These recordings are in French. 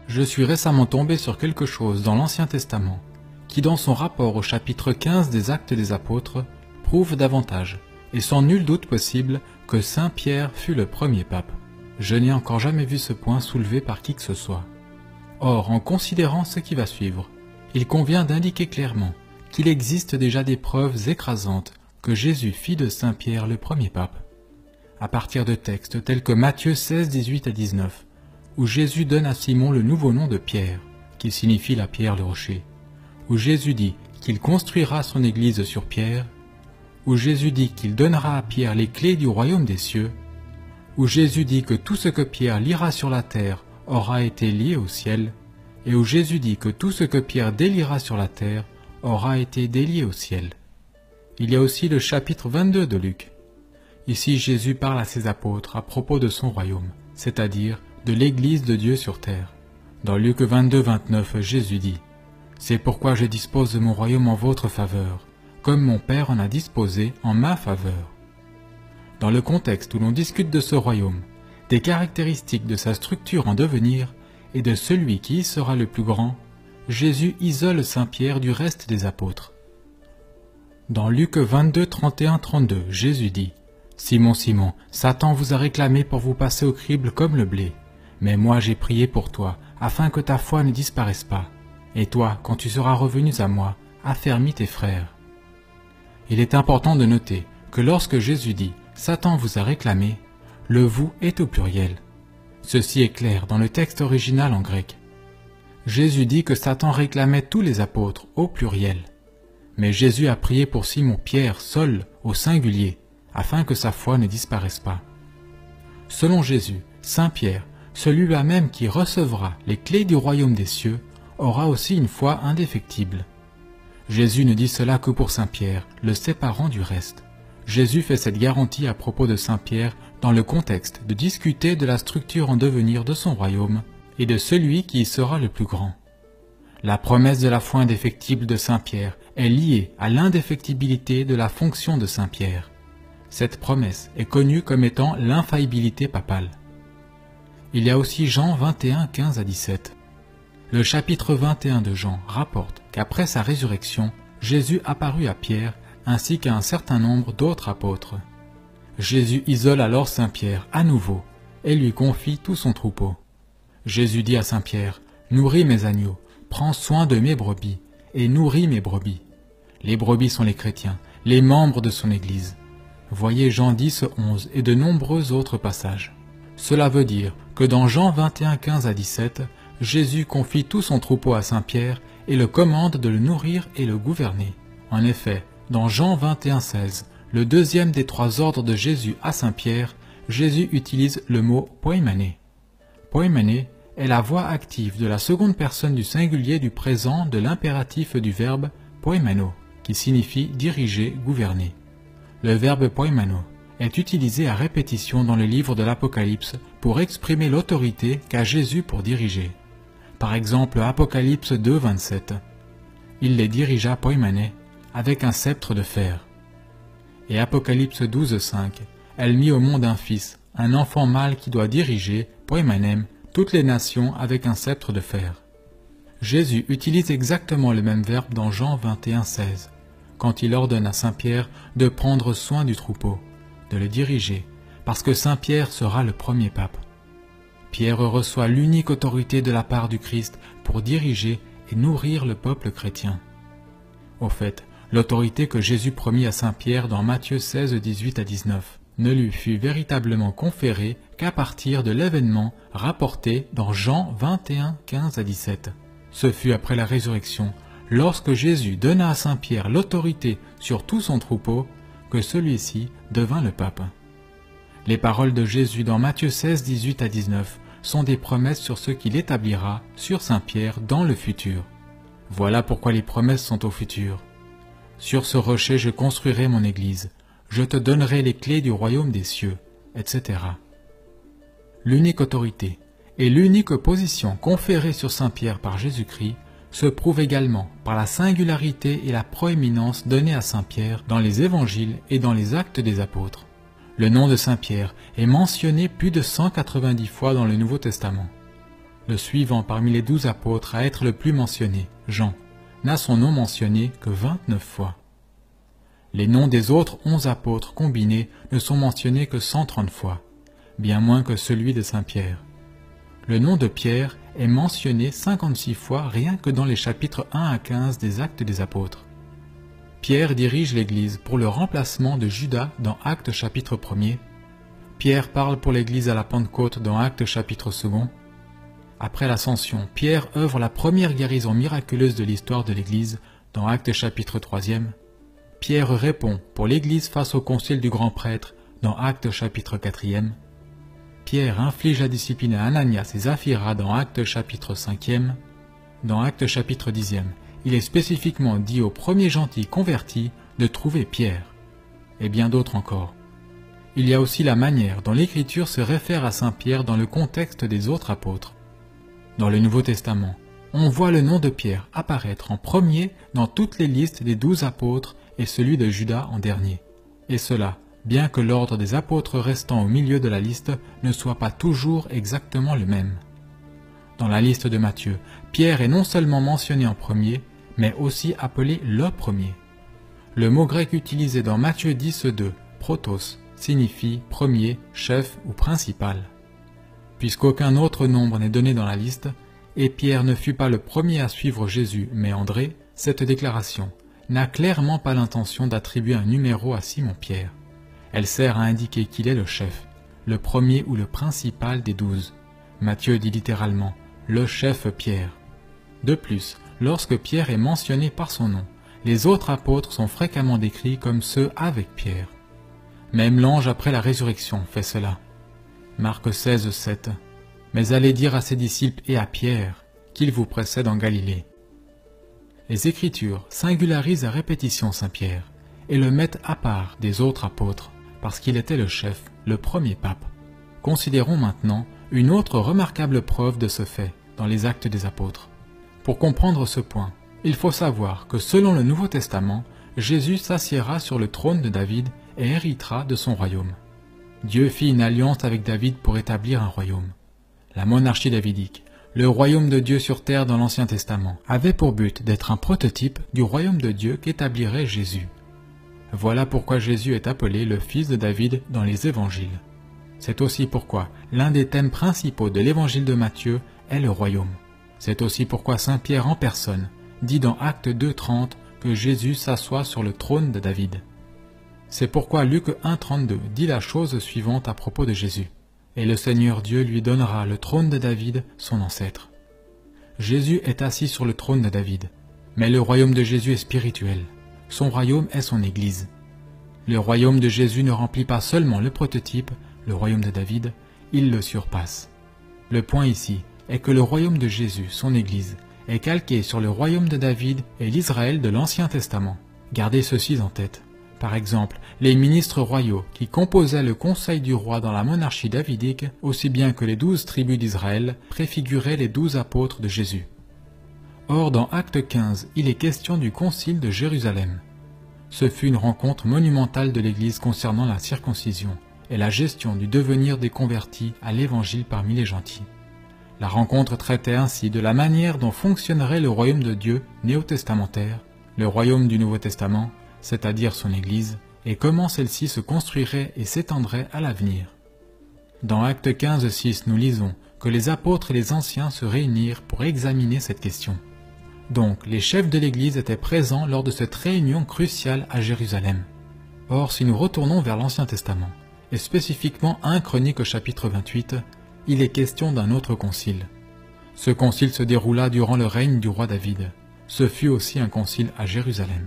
Je suis récemment tombé sur quelque chose dans l'Ancien Testament, qui dans son rapport au chapitre 15 des Actes des Apôtres, prouve davantage, et sans nul doute possible, que Saint Pierre fut le premier pape. Je n'ai encore jamais vu ce point soulevé par qui que ce soit. Or, en considérant ce qui va suivre, il convient d'indiquer clairement qu'il existe déjà des preuves écrasantes que Jésus fit de Saint Pierre le premier pape. À partir de textes tels que Matthieu 16, 18 à 19, où Jésus donne à Simon le nouveau nom de Pierre, qui signifie la pierre le rocher, où Jésus dit qu'il construira son église sur Pierre, où Jésus dit qu'il donnera à Pierre les clés du royaume des cieux, où Jésus dit que tout ce que Pierre liera sur la terre aura été lié au ciel, et où Jésus dit que tout ce que Pierre déliera sur la terre aura été délié au ciel. Il y a aussi le chapitre 22 de Luc. Ici Jésus parle à ses apôtres à propos de son royaume, c'est-à-dire de l'Église de Dieu sur terre. Dans Luc 22, 29, Jésus dit « C'est pourquoi je dispose de mon royaume en votre faveur, comme mon Père en a disposé en ma faveur. » Dans le contexte où l'on discute de ce royaume, des caractéristiques de sa structure en devenir et de celui qui y sera le plus grand, Jésus isole Saint Pierre du reste des apôtres. Dans Luc 22, 31, 32, Jésus dit « Simon, Simon, Satan vous a réclamé pour vous passer au crible comme le blé. Mais moi j'ai prié pour toi, afin que ta foi ne disparaisse pas. Et toi, quand tu seras revenu à moi, affermis tes frères. » Il est important de noter que lorsque Jésus dit « Satan vous a réclamé », le « vous » est au pluriel. Ceci est clair dans le texte original en grec. Jésus dit que Satan réclamait tous les apôtres au pluriel. Mais Jésus a prié pour Simon Pierre seul au singulier, afin que sa foi ne disparaisse pas. Selon Jésus, Saint Pierre, celui-là même qui recevra les clés du royaume des cieux, aura aussi une foi indéfectible. Jésus ne dit cela que pour Saint Pierre, le séparant du reste. Jésus fait cette garantie à propos de Saint Pierre dans le contexte de discuter de la structure en devenir de son royaume et de celui qui y sera le plus grand. La promesse de la foi indéfectible de Saint Pierre est liée à l'indéfectibilité de la fonction de Saint Pierre. Cette promesse est connue comme étant l'infaillibilité papale. Il y a aussi Jean 21, 15 à 17. Le chapitre 21 de Jean rapporte qu'après sa résurrection, Jésus apparut à Pierre ainsi qu'à un certain nombre d'autres apôtres. Jésus isole alors Saint Pierre à nouveau et lui confie tout son troupeau. Jésus dit à Saint Pierre « Nourris mes agneaux, prends soin de mes brebis et nourris mes brebis. » Les brebis sont les chrétiens, les membres de son Église. Voyez Jean 10, 11 et de nombreux autres passages. Cela veut dire que dans Jean 21, 15 à 17, Jésus confie tout son troupeau à Saint Pierre et le commande de le nourrir et le gouverner. En effet, dans Jean 21, 16, le deuxième des trois ordres de Jésus à Saint Pierre, Jésus utilise le mot « poimané ». Poimané est la voix active de la seconde personne du singulier du présent de l'impératif du verbe « poimano », qui signifie diriger, gouverner. Le verbe « poimano » est utilisé à répétition dans le livre de l'Apocalypse pour exprimer l'autorité qu'a Jésus pour diriger. Par exemple, Apocalypse 2, 27. Il les dirigea poimané avec un sceptre de fer. Et Apocalypse 12, 5. Elle mit au monde un fils, un enfant mâle qui doit diriger, poimanem, toutes les nations avec un sceptre de fer. Jésus utilise exactement le même verbe dans Jean 21, 16, quand il ordonne à Saint Pierre de prendre soin du troupeau, de le diriger, parce que Saint Pierre sera le premier pape. Pierre reçoit l'unique autorité de la part du Christ pour diriger et nourrir le peuple chrétien. Au fait, l'autorité que Jésus promit à Saint Pierre dans Matthieu 16, 18 à 19 ne lui fut véritablement conférée qu'à partir de l'événement rapporté dans Jean 21, 15 à 17. Ce fut après la résurrection, lorsque Jésus donna à Saint Pierre l'autorité sur tout son troupeau, que celui-ci devint le pape. Les paroles de Jésus dans Matthieu 16, 18 à 19 sont des promesses sur ce qu'il établira sur Saint Pierre dans le futur. Voilà pourquoi les promesses sont au futur. Sur ce rocher je construirai mon église, je te donnerai les clés du royaume des cieux, etc. L'unique autorité et l'unique position conférée sur Saint Pierre par Jésus-Christ se prouve également par la singularité et la proéminence donnée à Saint Pierre dans les évangiles et dans les actes des apôtres. Le nom de Saint Pierre est mentionné plus de 190 fois dans le Nouveau Testament. Le suivant parmi les 12 apôtres à être le plus mentionné, Jean, n'a son nom mentionné que 29 fois. Les noms des autres 11 apôtres combinés ne sont mentionnés que 130 fois, bien moins que celui de Saint Pierre. Le nom de Pierre est mentionné 56 fois rien que dans les chapitres 1 à 15 des Actes des Apôtres. Pierre dirige l'Église pour le remplacement de Judas dans Actes chapitre 1er. Pierre parle pour l'Église à la Pentecôte dans Actes chapitre 2. Après l'Ascension, Pierre œuvre la première guérison miraculeuse de l'histoire de l'Église dans Actes chapitre 3e. Pierre répond pour l'Église face au concile du grand prêtre dans Actes chapitre 4e. Pierre inflige la discipline à Ananias et Saphira dans Actes chapitre 5e. Dans Actes chapitre 10e, il est spécifiquement dit aux premiers gentils convertis de trouver Pierre, et bien d'autres encore. Il y a aussi la manière dont l'Écriture se réfère à Saint Pierre dans le contexte des autres apôtres. Dans le Nouveau Testament, on voit le nom de Pierre apparaître en premier dans toutes les listes des 12 apôtres et celui de Judas en dernier. Et cela, bien que l'ordre des apôtres restant au milieu de la liste ne soit pas toujours exactement le même. Dans la liste de Matthieu, Pierre est non seulement mentionné en premier, mais aussi appelé le premier. Le mot grec utilisé dans Matthieu 10:2, protos, signifie premier, chef ou principal. Puisqu'aucun autre nombre n'est donné dans la liste, et Pierre ne fut pas le premier à suivre Jésus, mais André, cette déclaration n'a clairement pas l'intention d'attribuer un numéro à Simon-Pierre. Elle sert à indiquer qu'il est le chef, le premier ou le principal des 12. Matthieu dit littéralement « le chef Pierre ». De plus, lorsque Pierre est mentionné par son nom, les autres apôtres sont fréquemment décrits comme ceux avec Pierre. Même l'ange après la résurrection fait cela. Marc 16:7. Mais allez dire à ses disciples et à Pierre qu'il vous précède en Galilée. Les Écritures singularisent à répétition Saint Pierre et le mettent à part des autres apôtres parce qu'il était le chef, le premier pape. Considérons maintenant une autre remarquable preuve de ce fait dans les Actes des Apôtres. Pour comprendre ce point, il faut savoir que selon le Nouveau Testament, Jésus s'assiera sur le trône de David et héritera de son royaume. Dieu fit une alliance avec David pour établir un royaume. La monarchie davidique, le royaume de Dieu sur terre dans l'Ancien Testament, avait pour but d'être un prototype du royaume de Dieu qu'établirait Jésus. Voilà pourquoi Jésus est appelé le fils de David dans les évangiles. C'est aussi pourquoi l'un des thèmes principaux de l'évangile de Matthieu est le royaume. C'est aussi pourquoi Saint Pierre en personne dit dans Actes 2:30 que Jésus s'assoit sur le trône de David. C'est pourquoi Luc 1:32 dit la chose suivante à propos de Jésus. Et le Seigneur Dieu lui donnera le trône de David, son ancêtre. Jésus est assis sur le trône de David, mais le royaume de Jésus est spirituel. Son royaume est son Église. Le royaume de Jésus ne remplit pas seulement le prototype, le royaume de David, il le surpasse. Le point ici est que le royaume de Jésus, son Église, est calqué sur le royaume de David et l'Israël de l'Ancien Testament. Gardez ceci en tête. Par exemple, les ministres royaux qui composaient le conseil du roi dans la monarchie davidique, aussi bien que les 12 tribus d'Israël, préfiguraient les 12 apôtres de Jésus. Or, dans Acte 15, il est question du concile de Jérusalem. Ce fut une rencontre monumentale de l'Église concernant la circoncision et la gestion du devenir des convertis à l'Évangile parmi les gentils. La rencontre traitait ainsi de la manière dont fonctionnerait le royaume de Dieu néo-testamentaire, le royaume du Nouveau Testament, c'est-à-dire son Église, et comment celle-ci se construirait et s'étendrait à l'avenir. Dans Acte 15:6, nous lisons que les apôtres et les anciens se réunirent pour examiner cette question. Donc, les chefs de l'Église étaient présents lors de cette réunion cruciale à Jérusalem. Or, si nous retournons vers l'Ancien Testament, et spécifiquement 1 Chroniques au chapitre 28, il est question d'un autre concile. Ce concile se déroula durant le règne du roi David. Ce fut aussi un concile à Jérusalem.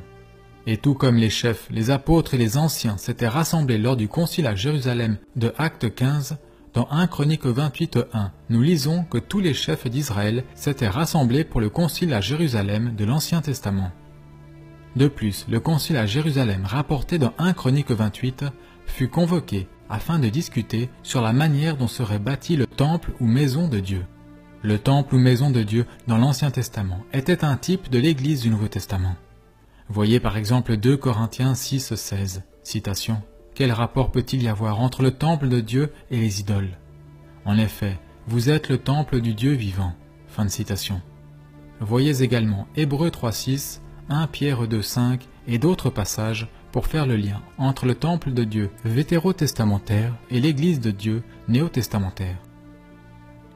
Et tout comme les chefs, les apôtres et les anciens s'étaient rassemblés lors du concile à Jérusalem de Acte 15, dans 1 Chroniques 28:1, nous lisons que tous les chefs d'Israël s'étaient rassemblés pour le concile à Jérusalem de l'Ancien Testament. De plus, le concile à Jérusalem rapporté dans 1 Chroniques 28 fut convoqué afin de discuter sur la manière dont serait bâti le temple ou maison de Dieu. Le temple ou maison de Dieu dans l'Ancien Testament était un type de l'Église du Nouveau Testament. Voyez par exemple 2 Corinthiens 6:16, citation. « Quel rapport peut-il y avoir entre le temple de Dieu et les idoles ?» En effet, vous êtes le temple du Dieu vivant. » Fin de citation. Voyez également Hébreux 3:6, 1 Pierre 2:5 et d'autres passages pour faire le lien entre le temple de Dieu vétérotestamentaire et l'Église de Dieu néotestamentaire.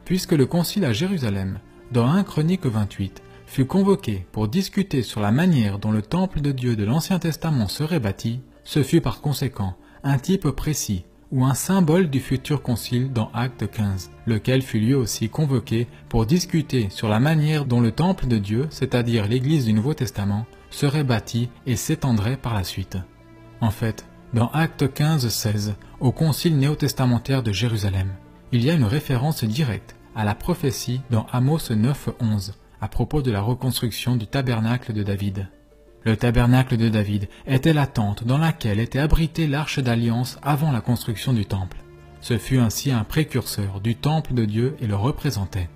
Puisque le concile à Jérusalem, dans 1 Chroniques 28, fut convoqué pour discuter sur la manière dont le temple de Dieu de l'Ancien Testament serait bâti, ce fut par conséquent un type précis ou un symbole du futur concile dans Acte 15, lequel fut lui aussi convoqué pour discuter sur la manière dont le temple de Dieu, c'est-à-dire l'Église du Nouveau Testament, serait bâti et s'étendrait par la suite. En fait, dans Acte 15-16, au concile néotestamentaire de Jérusalem, il y a une référence directe à la prophétie dans Amos 9:11 à propos de la reconstruction du tabernacle de David. Le tabernacle de David était la tente dans laquelle était abritée l'arche d'alliance avant la construction du temple. Ce fut ainsi un précurseur du temple de Dieu et le représentait.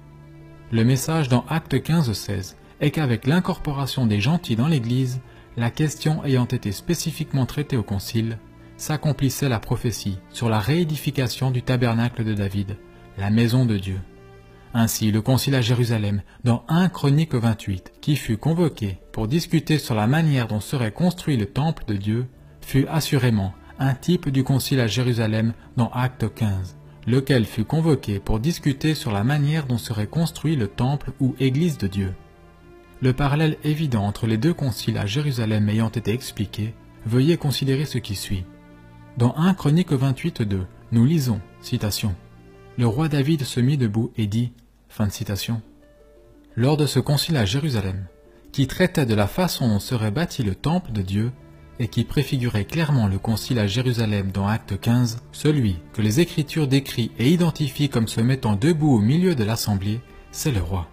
Le message dans Acte 15-16 est qu'avec l'incorporation des gentils dans l'Église, la question ayant été spécifiquement traitée au concile, s'accomplissait la prophétie sur la réédification du tabernacle de David, la maison de Dieu. Ainsi, le concile à Jérusalem, dans 1 Chroniques 28, qui fut convoqué pour discuter sur la manière dont serait construit le temple de Dieu, fut assurément un type du concile à Jérusalem dans Acte 15, lequel fut convoqué pour discuter sur la manière dont serait construit le temple ou église de Dieu. Le parallèle évident entre les deux conciles à Jérusalem ayant été expliqué, veuillez considérer ce qui suit. Dans 1 Chroniques 28:2, nous lisons, citation, « Le roi David se mit debout et dit, fin de citation, lors de ce concile à Jérusalem, qui traitait de la façon dont serait bâti le temple de Dieu et qui préfigurait clairement le concile à Jérusalem dans Acte 15, celui que les Écritures décrit et identifie comme se mettant debout au milieu de l'assemblée, c'est le roi.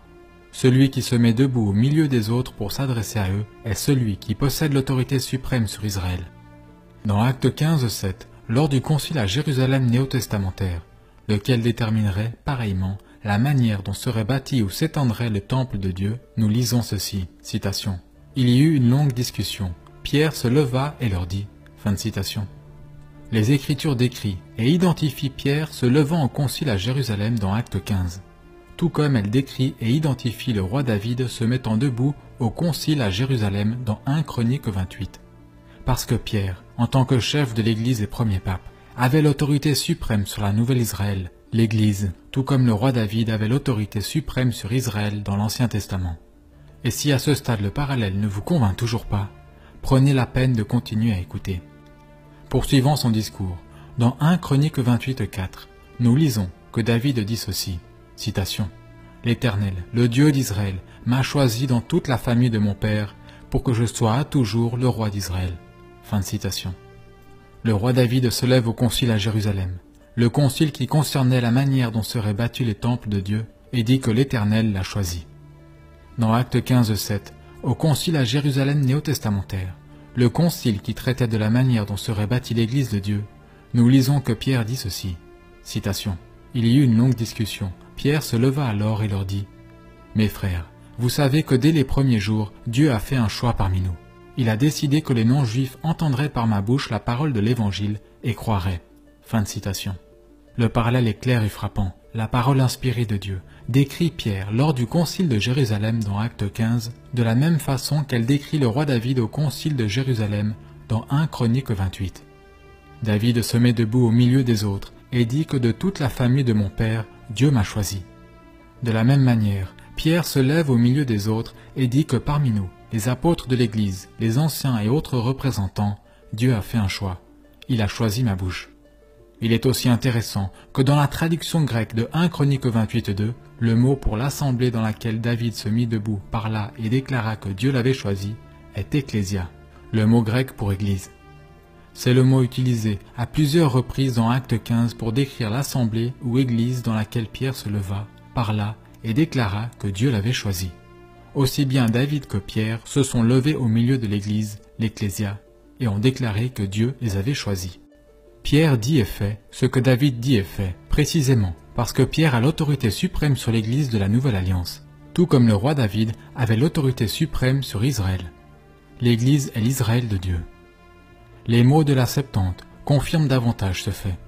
Celui qui se met debout au milieu des autres pour s'adresser à eux est celui qui possède l'autorité suprême sur Israël. » Dans Acte 15:7, lors du concile à Jérusalem néotestamentaire, lequel déterminerait, pareillement, la manière dont serait bâti ou s'étendrait le temple de Dieu, nous lisons ceci, citation. « Il y eut une longue discussion. Pierre se leva et leur dit, fin de citation. » Les Écritures décrivent et identifient Pierre se levant au concile à Jérusalem dans Acte 15, tout comme elle décrit et identifie le roi David se mettant debout au concile à Jérusalem dans 1 Chroniques 28. Parce que Pierre, en tant que chef de l'Église et premier pape, avait l'autorité suprême sur la nouvelle Israël, l'Église, tout comme le roi David avait l'autorité suprême sur Israël dans l'Ancien Testament. Et si à ce stade le parallèle ne vous convainc toujours pas, prenez la peine de continuer à écouter. Poursuivant son discours, dans 1 Chroniques 28:4, nous lisons que David dit ceci, citation, « L'Éternel, le Dieu d'Israël, m'a choisi dans toute la famille de mon père pour que je sois à toujours le roi d'Israël. » Fin de citation. Le roi David se lève au concile à Jérusalem, le concile qui concernait la manière dont seraient bâtus les temples de Dieu, et dit que l'Éternel l'a choisi. Dans Acte 15:7, au concile à Jérusalem néotestamentaire, le concile qui traitait de la manière dont serait bâtie l'Église de Dieu, nous lisons que Pierre dit ceci, citation, « Il y eut une longue discussion. Pierre se leva alors et leur dit, « Mes frères, vous savez que dès les premiers jours, Dieu a fait un choix parmi nous. Il a décidé que les non-juifs entendraient par ma bouche la parole de l'Évangile et croiraient. » Fin de citation. Le parallèle est clair et frappant. La parole inspirée de Dieu décrit Pierre lors du concile de Jérusalem dans Acte 15, de la même façon qu'elle décrit le roi David au concile de Jérusalem dans 1 Chroniques 28. David se met debout au milieu des autres et dit que de toute la famille de mon père, Dieu m'a choisi. De la même manière, Pierre se lève au milieu des autres et dit que parmi nous, les apôtres de l'Église, les anciens et autres représentants, Dieu a fait un choix. Il a choisi ma bouche. Il est aussi intéressant que dans la traduction grecque de 1 Chroniques 28:2, le mot pour l'assemblée dans laquelle David se mit debout parla et déclara que Dieu l'avait choisi est ecclésia, le mot grec pour église. C'est le mot utilisé à plusieurs reprises dans Acte 15 pour décrire l'assemblée ou église dans laquelle Pierre se leva, parla et déclara que Dieu l'avait choisi. Aussi bien David que Pierre se sont levés au milieu de l'église, l'ecclésia, et ont déclaré que Dieu les avait choisis. Pierre dit et fait ce que David dit et fait, précisément parce que Pierre a l'autorité suprême sur l'Église de la Nouvelle Alliance, tout comme le roi David avait l'autorité suprême sur Israël. L'Église est l'Israël de Dieu. Les mots de la Septante confirment davantage ce fait.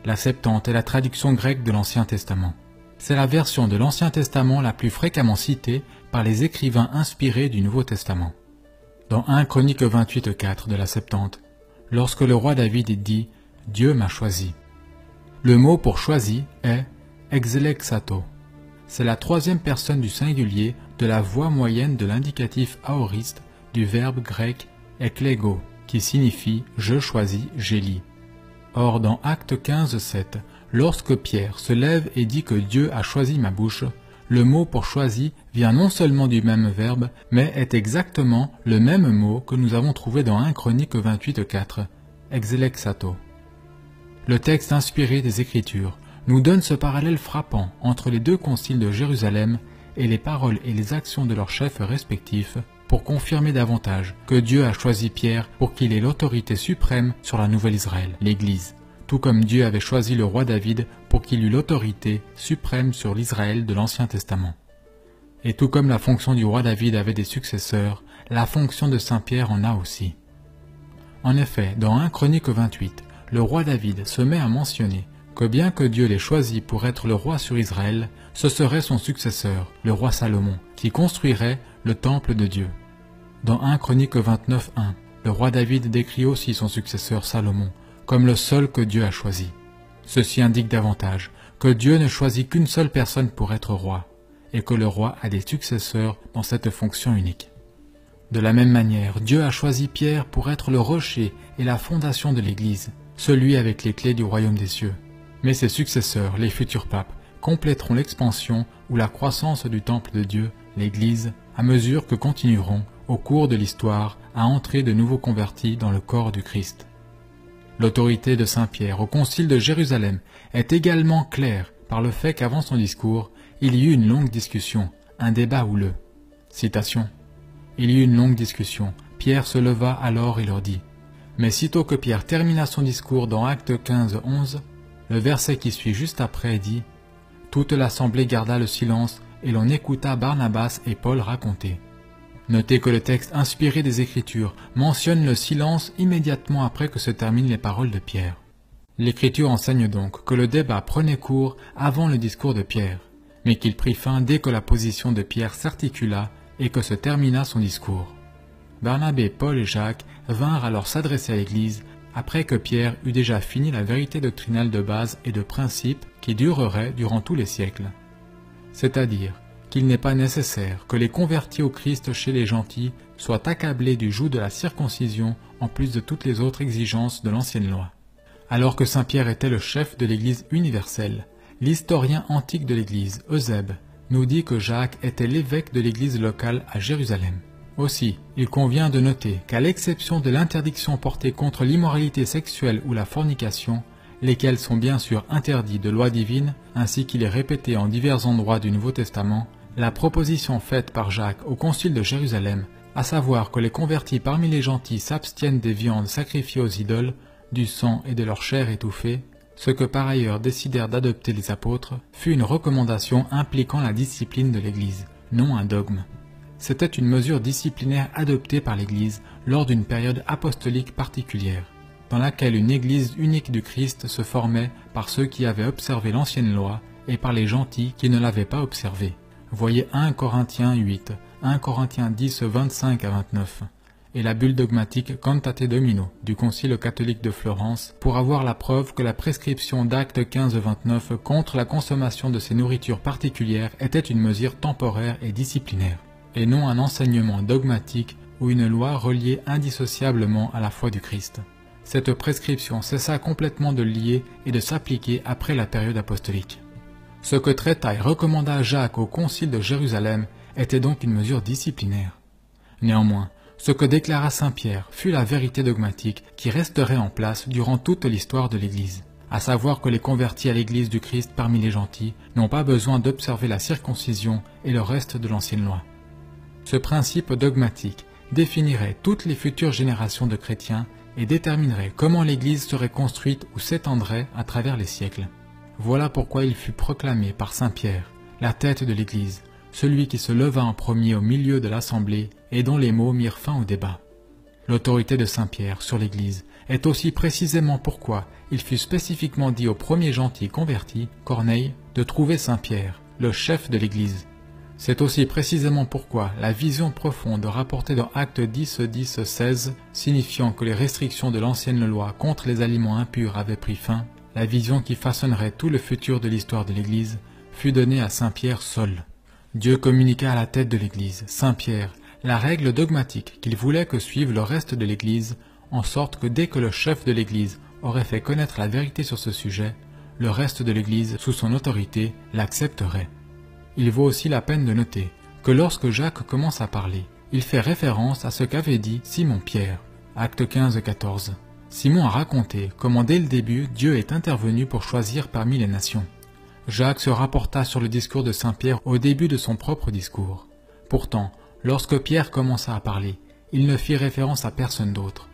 La Septante est la traduction grecque de l'Ancien Testament. C'est la version de l'Ancien Testament la plus fréquemment citée par les écrivains inspirés du Nouveau Testament. Dans 1 Chroniques 28:4 de la Septante, lorsque le roi David dit « Dieu m'a choisi », le mot pour choisi est « exelexato ». C'est la troisième personne du singulier de la voix moyenne de l'indicatif aoriste du verbe grec « eklego » qui signifie « je choisis, j'élis ». Or, dans Actes 15:7, lorsque Pierre se lève et dit que Dieu a choisi ma bouche, le mot pour choisi vient non seulement du même verbe, mais est exactement le même mot que nous avons trouvé dans 1 Chroniques 28:4, exelexato. Le texte inspiré des Écritures nous donne ce parallèle frappant entre les deux conciles de Jérusalem et les paroles et les actions de leurs chefs respectifs pour confirmer davantage que Dieu a choisi Pierre pour qu'il ait l'autorité suprême sur la Nouvelle Israël, l'Église, tout comme Dieu avait choisi le roi David pour qu'il eût l'autorité suprême sur l'Israël de l'Ancien Testament. Et tout comme la fonction du roi David avait des successeurs, la fonction de Saint Pierre en a aussi. En effet, dans 1 Chroniques 28, le roi David se met à mentionner que bien que Dieu l'ait choisi pour être le roi sur Israël, ce serait son successeur, le roi Salomon, qui construirait le temple de Dieu. Dans 1 Chroniques 29:1, le roi David décrit aussi son successeur Salomon comme le seul que Dieu a choisi. Ceci indique davantage que Dieu ne choisit qu'une seule personne pour être roi, et que le roi a des successeurs dans cette fonction unique. De la même manière, Dieu a choisi Pierre pour être le rocher et la fondation de l'Église, celui avec les clés du royaume des cieux. Mais ses successeurs, les futurs papes, compléteront l'expansion ou la croissance du temple de Dieu, l'Église, à mesure que continueront, au cours de l'histoire, à entrer de nouveaux convertis dans le corps du Christ. L'autorité de Saint Pierre au concile de Jérusalem est également claire par le fait qu'avant son discours, il y eut une longue discussion, un débat houleux. Citation. Il y eut une longue discussion. Pierre se leva alors et leur dit. Mais sitôt que Pierre termina son discours dans Actes 15:11, le verset qui suit juste après dit « Toute l'assemblée garda le silence et l'on écouta Barnabas et Paul raconter. » Notez que le texte inspiré des Écritures mentionne le silence immédiatement après que se terminent les paroles de Pierre. L'Écriture enseigne donc que le débat prenait cours avant le discours de Pierre, mais qu'il prit fin dès que la position de Pierre s'articula et que se termina son discours. Barnabé, Paul et Jacques vinrent alors s'adresser à l'Église après que Pierre eut déjà fini la vérité doctrinale de base et de principe qui durerait durant tous les siècles. C'est-à-dire qu'il n'est pas nécessaire que les convertis au Christ chez les gentils soient accablés du joug de la circoncision en plus de toutes les autres exigences de l'ancienne loi. Alors que Saint Pierre était le chef de l'Église universelle, l'historien antique de l'Église, Eusèbe, nous dit que Jacques était l'évêque de l'Église locale à Jérusalem. Aussi, il convient de noter qu'à l'exception de l'interdiction portée contre l'immoralité sexuelle ou la fornication, lesquels sont bien sûr interdits de loi divine, ainsi qu'il est répété en divers endroits du Nouveau Testament, la proposition faite par Jacques au concile de Jérusalem, à savoir que les convertis parmi les gentils s'abstiennent des viandes sacrifiées aux idoles, du sang et de leur chair étouffée, ce que par ailleurs décidèrent d'adopter les apôtres, fut une recommandation impliquant la discipline de l'Église, non un dogme. C'était une mesure disciplinaire adoptée par l'Église lors d'une période apostolique particulière, dans laquelle une Église unique du Christ se formait par ceux qui avaient observé l'ancienne loi et par les gentils qui ne l'avaient pas observée. Voyez 1 Corinthiens 8, 1 Corinthiens 10, 25 à 29, et la bulle dogmatique Cantate Domino du Concile catholique de Florence pour avoir la preuve que la prescription d'Acte 15-29 contre la consommation de ces nourritures particulières était une mesure temporaire et disciplinaire, et non un enseignement dogmatique ou une loi reliée indissociablement à la foi du Christ. Cette prescription cessa complètement de lier et de s'appliquer après la période apostolique. Ce que traita et recommanda Jacques au concile de Jérusalem était donc une mesure disciplinaire. Néanmoins, ce que déclara Saint Pierre fut la vérité dogmatique qui resterait en place durant toute l'histoire de l'Église, à savoir que les convertis à l'Église du Christ parmi les gentils n'ont pas besoin d'observer la circoncision et le reste de l'ancienne loi. Ce principe dogmatique définirait toutes les futures générations de chrétiens et déterminerait comment l'Église serait construite ou s'étendrait à travers les siècles. Voilà pourquoi il fut proclamé par Saint Pierre, la tête de l'Église, celui qui se leva en premier au milieu de l'assemblée et dont les mots mirent fin au débat. L'autorité de Saint Pierre sur l'Église est aussi précisément pourquoi il fut spécifiquement dit au premier gentil converti, Corneille, de trouver Saint Pierre, le chef de l'Église. C'est aussi précisément pourquoi la vision profonde rapportée dans Actes 10, 10, 16, signifiant que les restrictions de l'ancienne loi contre les aliments impurs avaient pris fin, la vision qui façonnerait tout le futur de l'histoire de l'Église, fut donnée à Saint Pierre seul. Dieu communiqua à la tête de l'Église, Saint Pierre, la règle dogmatique qu'il voulait que suive le reste de l'Église, en sorte que dès que le chef de l'Église aurait fait connaître la vérité sur ce sujet, le reste de l'Église, sous son autorité, l'accepterait. Il vaut aussi la peine de noter que lorsque Jacques commence à parler, il fait référence à ce qu'avait dit Simon-Pierre, Acte 15, 14. Simon a raconté comment dès le début Dieu est intervenu pour choisir parmi les nations. Jacques se rapporta sur le discours de Saint Pierre au début de son propre discours. Pourtant, lorsque Pierre commença à parler, il ne fit référence à personne d'autre.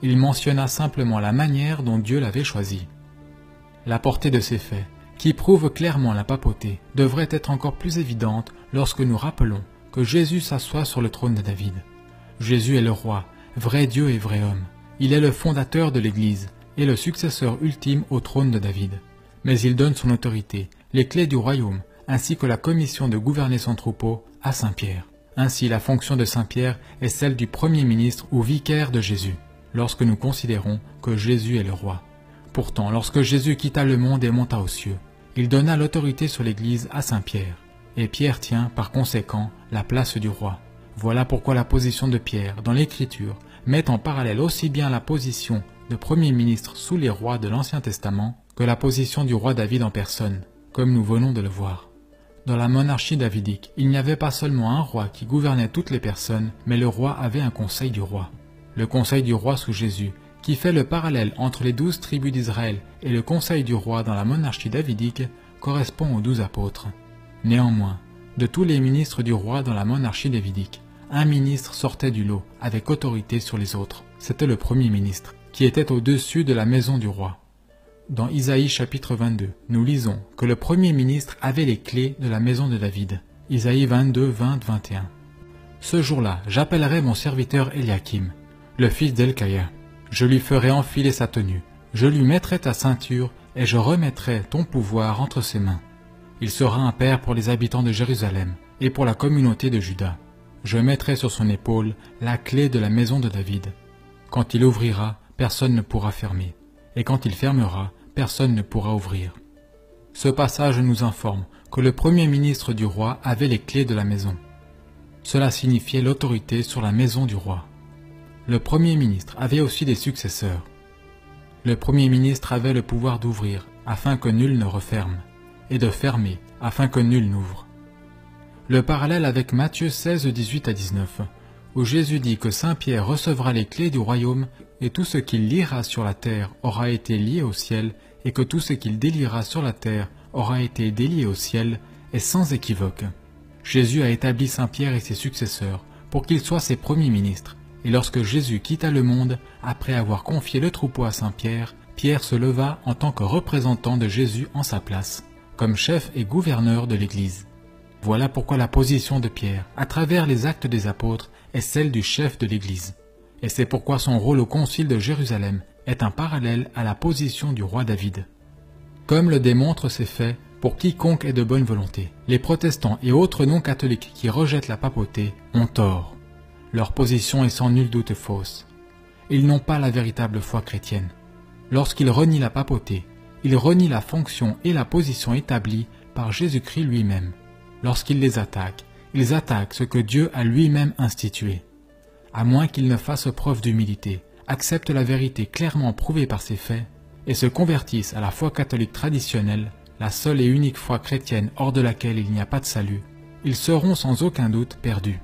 Il mentionna simplement la manière dont Dieu l'avait choisi. La portée de ces faits, qui prouvent clairement la papauté, devrait être encore plus évidente lorsque nous rappelons que Jésus s'assoit sur le trône de David. Jésus est le roi, vrai Dieu et vrai homme. Il est le fondateur de l'Église et le successeur ultime au trône de David. Mais il donne son autorité, les clés du royaume, ainsi que la commission de gouverner son troupeau à Saint Pierre. Ainsi, la fonction de Saint Pierre est celle du premier ministre ou vicaire de Jésus, lorsque nous considérons que Jésus est le roi. Pourtant, lorsque Jésus quitta le monde et monta aux cieux, il donna l'autorité sur l'Église à Saint Pierre, et Pierre tient, par conséquent, la place du roi. Voilà pourquoi la position de Pierre, dans l'Écriture, met en parallèle aussi bien la position de premier ministre sous les rois de l'Ancien Testament que la position du roi David en personne, comme nous venons de le voir. Dans la monarchie davidique, il n'y avait pas seulement un roi qui gouvernait toutes les personnes, mais le roi avait un conseil du roi. Le conseil du roi sous Jésus, qui fait le parallèle entre les 12 tribus d'Israël et le conseil du roi dans la monarchie davidique, correspond aux 12 apôtres. Néanmoins, de tous les ministres du roi dans la monarchie davidique, un ministre sortait du lot avec autorité sur les autres. C'était le premier ministre, qui était au-dessus de la maison du roi. Dans Isaïe chapitre 22, nous lisons que le premier ministre avait les clés de la maison de David. Isaïe 22, 20, 21. Ce jour-là, j'appellerai mon serviteur Eliakim, le fils d'Elkaya. Je lui ferai enfiler sa tenue, je lui mettrai ta ceinture et je remettrai ton pouvoir entre ses mains. Il sera un père pour les habitants de Jérusalem et pour la communauté de Juda. Je mettrai sur son épaule la clé de la maison de David. Quand il ouvrira, personne ne pourra fermer, et quand il fermera, personne ne pourra ouvrir. Ce passage nous informe que le premier ministre du roi avait les clés de la maison. Cela signifiait l'autorité sur la maison du roi. Le premier ministre avait aussi des successeurs. Le premier ministre avait le pouvoir d'ouvrir afin que nul ne referme, et de fermer afin que nul n'ouvre. Le parallèle avec Matthieu 16, 18 à 19, où Jésus dit que Saint Pierre recevra les clés du royaume et tout ce qu'il liera sur la terre aura été lié au ciel et que tout ce qu'il déliera sur la terre aura été délié au ciel, est sans équivoque. Jésus a établi Saint Pierre et ses successeurs pour qu'ils soient ses premiers ministres. Et lorsque Jésus quitta le monde, après avoir confié le troupeau à Saint Pierre, Pierre se leva en tant que représentant de Jésus en sa place, comme chef et gouverneur de l'Église. Voilà pourquoi la position de Pierre, à travers les actes des apôtres, est celle du chef de l'Église. Et c'est pourquoi son rôle au concile de Jérusalem est un parallèle à la position du roi David. Comme le démontrent ces faits, pour quiconque est de bonne volonté, les protestants et autres non-catholiques qui rejettent la papauté ont tort. Leur position est sans nul doute fausse. Ils n'ont pas la véritable foi chrétienne. Lorsqu'ils renient la papauté, ils renient la fonction et la position établies par Jésus-Christ lui-même. Lorsqu'ils les attaquent, ils attaquent ce que Dieu a lui-même institué. À moins qu'ils ne fassent preuve d'humilité, acceptent la vérité clairement prouvée par ces faits, et se convertissent à la foi catholique traditionnelle, la seule et unique foi chrétienne hors de laquelle il n'y a pas de salut, ils seront sans aucun doute perdus.